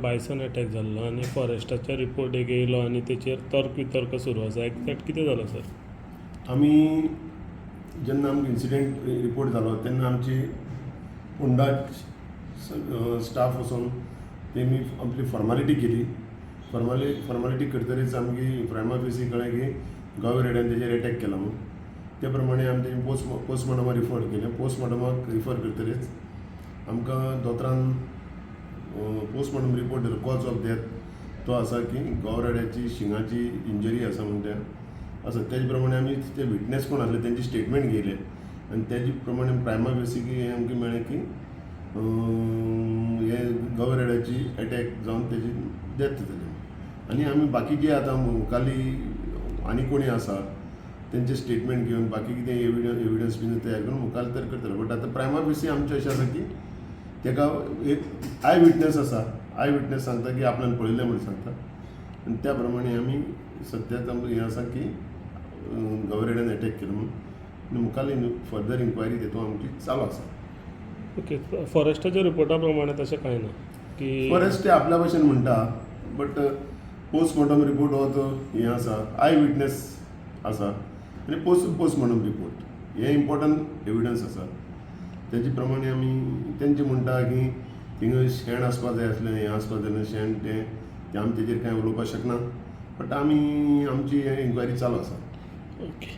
Bison attack जाल्लो आनी फॉरेस्टाच्या report एक येयलो आनी तेचेर तर्क वितर्क सुरू आसा. एक्झॅक्ट कितें जालो सर? आमी जेन्ना आमकां इन्सिडेंट रिपोर्ट जालो तेन्ना आमची फोंडा स्टाफ वचून तेमी आपली फॉर्मालिटी केली. फॉर्मालिटी करतरीच आमची प्रायमा फेसी कळ्ळें की गांव रेड्यान तेजेर अटॅक केला म्हणून. ते प्रमाणे आमी तेणी पोस्टमॉर्टमाक रिफर केलें. पोस्टमॉर्टमाक रिफर करतरीच आमकां दोतोरान पोस्टमॉर्टम रिपोर्ट दिलो. कॉज ऑफ डेथ तो आसा की गांवरेड्याची शिंगाची इंजरी आसा म्हणून तें आसा. तेजे प्रमाणे आमी ते विटनस कोण आसले तेंची स्टेटमेंट घेयले आनी तेजे प्रमाणे प्रायमा बेसीक हें आमकां मेळ्ळें की हे गांवरेड्याची अटॅक जावन तेजी डेथ जाली. आनी आमी बाकी जे आतां मुखाल्ली आनी कोणी आसा तेंचे स्टेटमेंट घेवन बाकी कितें एविडन्स बी तयार करून मुखार तर करतले. बट आतां प्रायमा बेसी आमचें अशें आसा की तेका एक आय विटनस आसा. आय विटनस सांगता की आपल्यान पळयलें म्हणून सांगता आनी त्या प्रमाणे आमी सद्याक आमकां हें आसा की गांवरेड्यान अटॅक केलो म्हणून आनी मुखाल्ली फर्दर इन्क्वायरी तेतून आमची चालू आसा. ओके, फॉरेस्टाच्या रिपोर्टा प्रमाणे तशें कांय ना की फॉरेस्ट ते आपल्या भाशेन म्हणटा. बट पोस्टमॉर्टम रिपोर्ट हो तो हें आसा, आय विटनस आसा आनी पोस्टमॉर्टम रिपोर्ट हे इम्पॉर्टंट एविडन्स आसा. तेजे प्रमाणे आमी तेंचे म्हणटा की थिंग शेण आसपा जाय आसलें, हें आसपा जाय आसलें शेण तें आमी तेजेर कांय उलोवपाक शकना. बट आमी आमची इन्क्वायरी चालू आसा. ओके.